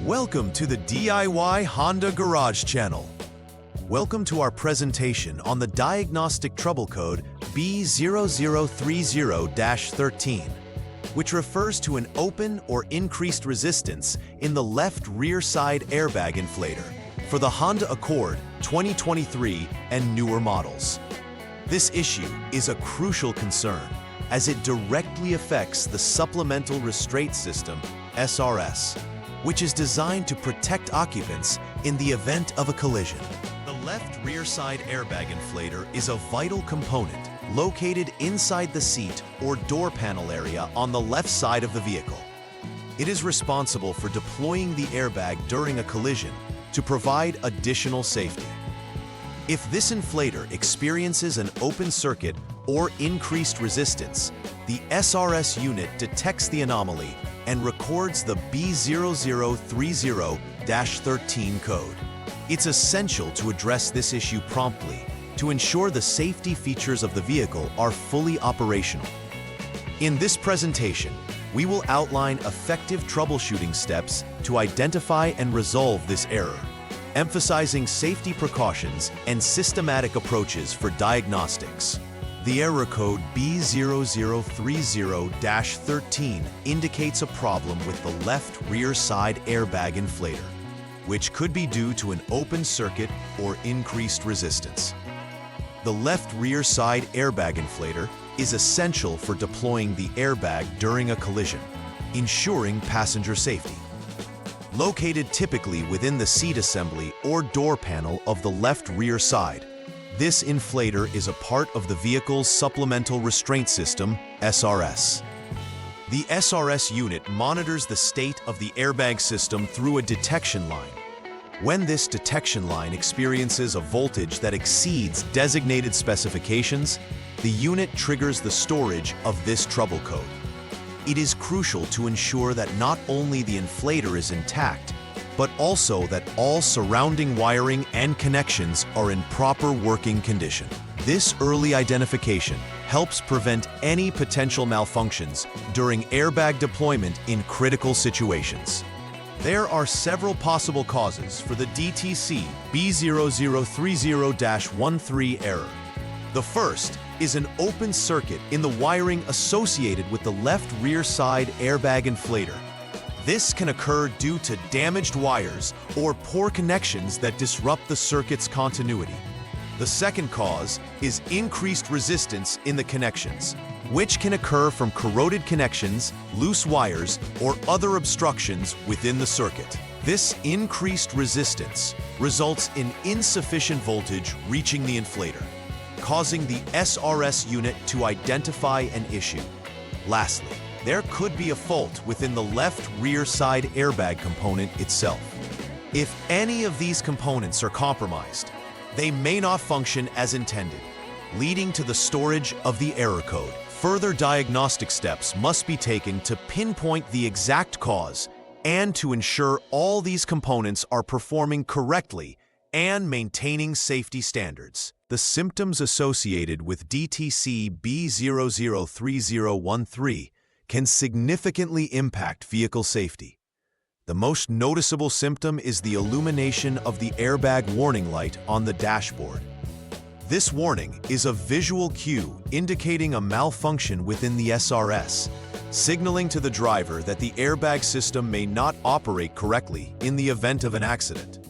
Welcome to the DIY Honda Garage channel. Welcome to our presentation on the diagnostic trouble code B0030-13, which refers to an open or increased resistance in the left rear side airbag inflator for the Honda Accord 2023 and newer models. This issue is a crucial concern as it directly affects the supplemental restraint system, SRS, which is designed to protect occupants in the event of a collision. The left rear side airbag inflator is a vital component located inside the seat or door panel area on the left side of the vehicle. It is responsible for deploying the airbag during a collision to provide additional safety. If this inflator experiences an open circuit or increased resistance, the SRS unit detects the anomaly and records the B0030-13 code. It's essential to address this issue promptly to ensure the safety features of the vehicle are fully operational. In this presentation, we will outline effective troubleshooting steps to identify and resolve this error, emphasizing safety precautions and systematic approaches for diagnostics. The error code B0030-13 indicates a problem with the left rear side airbag inflator, which could be due to an open circuit or increased resistance. The left rear side airbag inflator is essential for deploying the airbag during a collision, ensuring passenger safety. Located typically within the seat assembly or door panel of the left rear side, this inflator is a part of the vehicle's supplemental restraint system, SRS. The SRS unit monitors the state of the airbag system through a detection line. When this detection line experiences a voltage that exceeds designated specifications, the unit triggers the storage of this trouble code. It is crucial to ensure that not only the inflator is intact, but also that all surrounding wiring and connections are in proper working condition. This early identification helps prevent any potential malfunctions during airbag deployment in critical situations. There are several possible causes for the DTC B0030-13 error. The first is an open circuit in the wiring associated with the left rear side airbag inflator. This can occur due to damaged wires or poor connections that disrupt the circuit's continuity. The second cause is increased resistance in the connections, which can occur from corroded connections, loose wires, or other obstructions within the circuit. This increased resistance results in insufficient voltage reaching the inflator, causing the SRS unit to identify an issue. Lastly, there could be a fault within the left rear side airbag component itself. If any of these components are compromised, they may not function as intended, leading to the storage of the error code. Further diagnostic steps must be taken to pinpoint the exact cause and to ensure all these components are performing correctly and maintaining safety standards. The symptoms associated with DTC B0030-13 can significantly impact vehicle safety. The most noticeable symptom is the illumination of the airbag warning light on the dashboard. This warning is a visual cue indicating a malfunction within the SRS, signaling to the driver that the airbag system may not operate correctly in the event of an accident.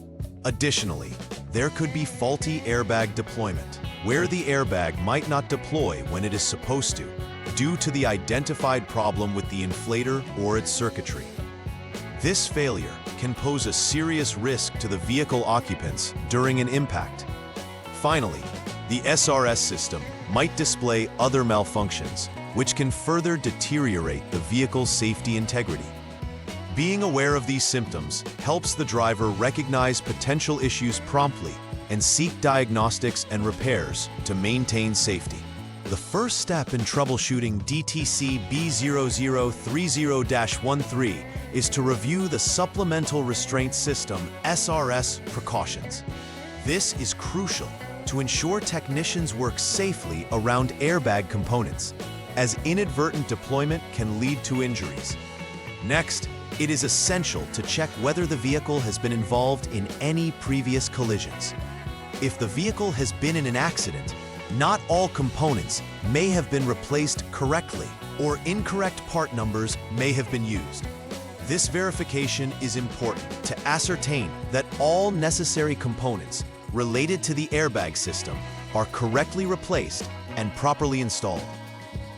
Additionally, there could be faulty airbag deployment, where the airbag might not deploy when it is supposed to, due to the identified problem with the inflator or its circuitry. This failure can pose a serious risk to the vehicle occupants during an impact. Finally, the SRS system might display other malfunctions, which can further deteriorate the vehicle's safety integrity. Being aware of these symptoms helps the driver recognize potential issues promptly and seek diagnostics and repairs to maintain safety. The first step in troubleshooting DTC B0030-13 is to review the supplemental restraint system SRS precautions. This is crucial to ensure technicians work safely around airbag components, as inadvertent deployment can lead to injuries. Next, It is essential to check whether the vehicle has been involved in any previous collisions. If the vehicle has been in an accident, not all components may have been replaced correctly, or incorrect part numbers may have been used. This verification is important to ascertain that all necessary components related to the airbag system are correctly replaced and properly installed.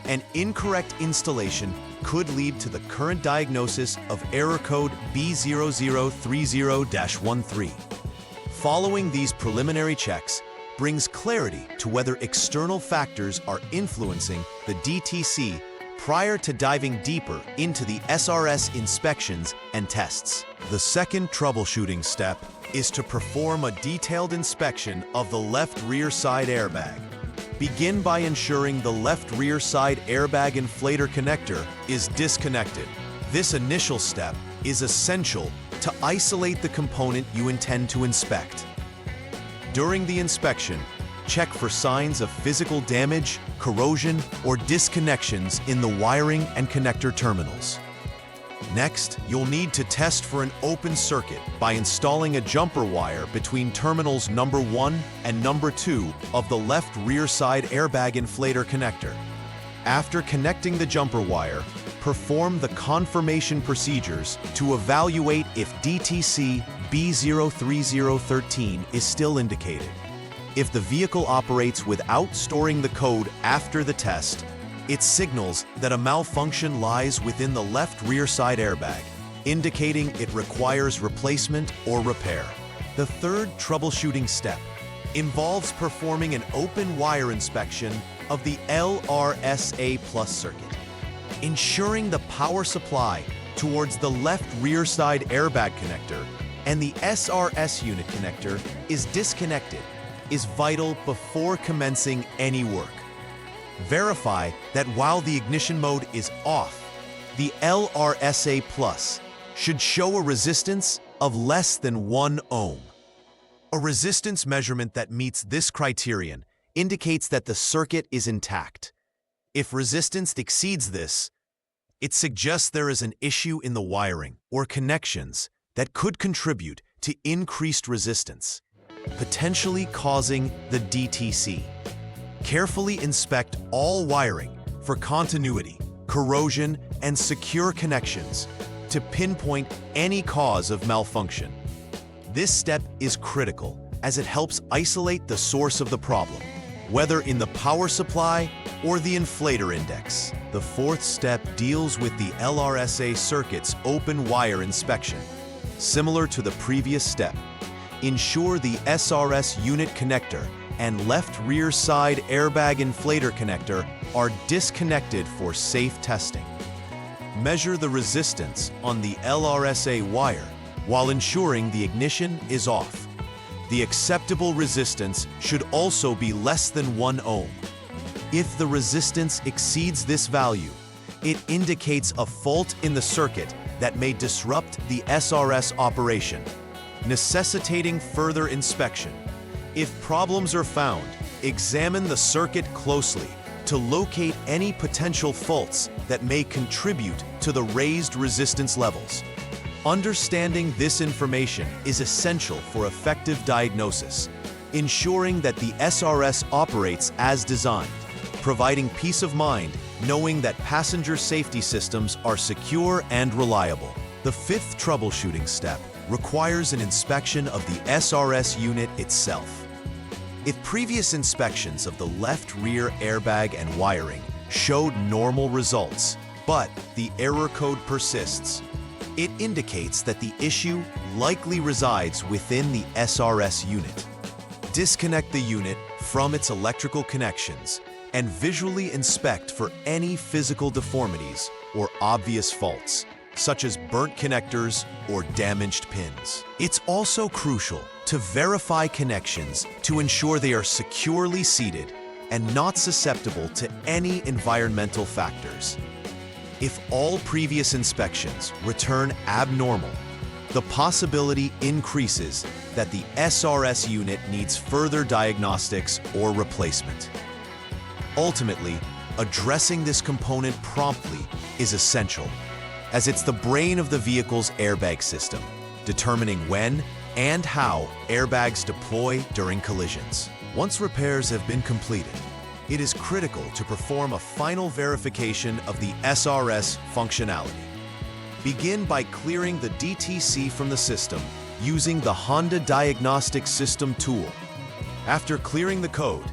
An incorrect installation could lead to the current diagnosis of error code B0030-13. Following these preliminary checks brings clarity to whether external factors are influencing the DTC prior to diving deeper into the SRS inspections and tests. The second troubleshooting step is to perform a detailed inspection of the left rear side airbag. Begin by ensuring the left rear side airbag inflator connector is disconnected. This initial step is essential to isolate the component you intend to inspect. During the inspection, check for signs of physical damage, corrosion, or disconnections in the wiring and connector terminals. Next, you'll need to test for an open circuit by installing a jumper wire between terminals number 1 and number 2 of the left rear side airbag inflator connector. After connecting the jumper wire, perform the confirmation procedures to evaluate if DTC B0030-13 is still indicated. If the vehicle operates without storing the code after the test, it signals that a malfunction lies within the left rear side airbag, indicating it requires replacement or repair. The third troubleshooting step involves performing an open wire inspection of the LRSA Plus circuit. Ensuring the power supply towards the left rear side airbag connector and the SRS unit connector is disconnected is vital before commencing any work. Verify that while the ignition mode is off, the LRSA Plus should show a resistance of less than 1 ohm. A resistance measurement that meets this criterion indicates that the circuit is intact. If resistance exceeds this, it suggests there is an issue in the wiring or connections that could contribute to increased resistance, potentially causing the DTC. Carefully inspect all wiring for continuity, corrosion, and secure connections to pinpoint any cause of malfunction. This step is critical as it helps isolate the source of the problem, whether in the power supply or the inflator index. The fourth step deals with the LRSA circuit's open wire inspection. Similar to the previous step, ensure the SRS unit connector and left rear side airbag inflator connector are disconnected for safe testing. Measure the resistance on the LRSA wire while ensuring the ignition is off. The acceptable resistance should also be less than 1 ohm. If the resistance exceeds this value, it indicates a fault in the circuit that may disrupt the SRS operation, necessitating further inspection. If problems are found, examine the circuit closely to locate any potential faults that may contribute to the raised resistance levels. Understanding this information is essential for effective diagnosis, ensuring that the SRS operates as designed, providing peace of mind knowing that passenger safety systems are secure and reliable. The fifth troubleshooting step requires an inspection of the SRS unit itself. If previous inspections of the left rear airbag and wiring showed normal results, but the error code persists, it indicates that the issue likely resides within the SRS unit. Disconnect the unit from its electrical connections and visually inspect for any physical deformities or obvious faults, such as burnt connectors or damaged pins. It's also crucial to verify connections to ensure they are securely seated and not susceptible to any environmental factors. If all previous inspections return abnormal, the possibility increases that the SRS unit needs further diagnostics or replacement. Ultimately, addressing this component promptly is essential. as it's the brain of the vehicle's airbag system, determining when and how airbags deploy during collisions. Once repairs have been completed, it is critical to perform a final verification of the SRS functionality. Begin by clearing the DTC from the system using the Honda Diagnostic System tool. After clearing the code,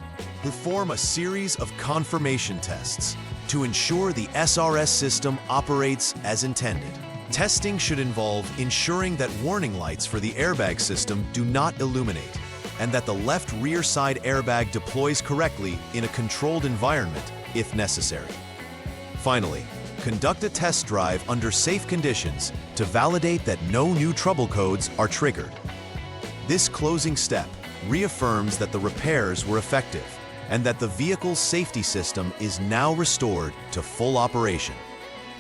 perform a series of confirmation tests to ensure the SRS system operates as intended. Testing should involve ensuring that warning lights for the airbag system do not illuminate, and that the left rear side airbag deploys correctly in a controlled environment if necessary. Finally, conduct a test drive under safe conditions to validate that no new trouble codes are triggered. This closing step reaffirms that the repairs were effective and that the vehicle's safety system is now restored to full operation,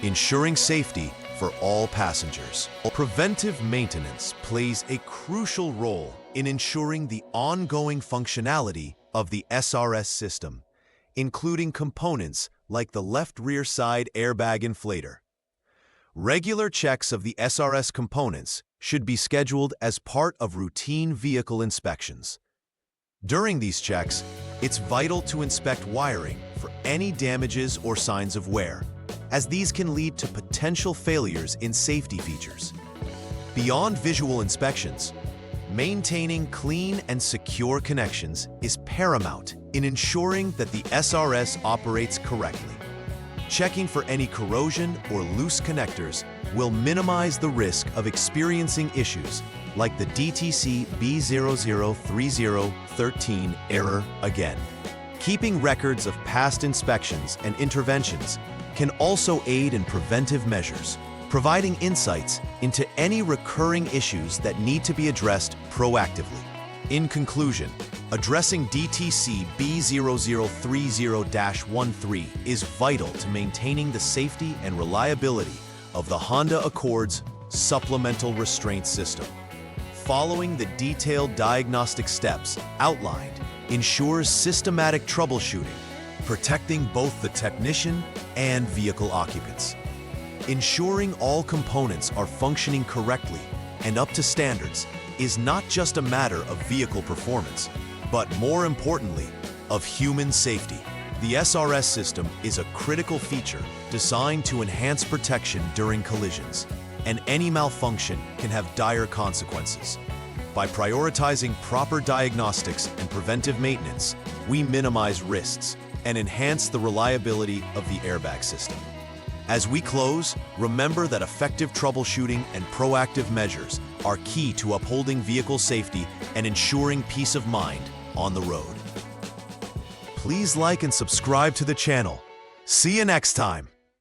ensuring safety for all passengers. Preventive maintenance plays a crucial role in ensuring the ongoing functionality of the SRS system, including components like the left rear side airbag inflator. Regular checks of the SRS components should be scheduled as part of routine vehicle inspections. During these checks, it's vital to inspect wiring for any damages or signs of wear, as these can lead to potential failures in safety features. Beyond visual inspections, maintaining clean and secure connections is paramount in ensuring that the SRS operates correctly. Checking for any corrosion or loose connectors will minimize the risk of experiencing issues like the DTC B0030-13 error again. Keeping records of past inspections and interventions can also aid in preventive measures, providing insights into any recurring issues that need to be addressed proactively. In conclusion, addressing DTC B0030-13 is vital to maintaining the safety and reliability of the Honda Accord's supplemental restraint system. Following the detailed diagnostic steps outlined ensures systematic troubleshooting, protecting both the technician and vehicle occupants. Ensuring all components are functioning correctly and up to standards is not just a matter of vehicle performance, but more importantly, of human safety. The SRS system is a critical feature designed to enhance protection during collisions, and any malfunction can have dire consequences. By prioritizing proper diagnostics and preventive maintenance, we minimize risks and enhance the reliability of the airbag system. As we close, remember that effective troubleshooting and proactive measures are key to upholding vehicle safety and ensuring peace of mind on the road. Please like and subscribe to the channel. See you next time.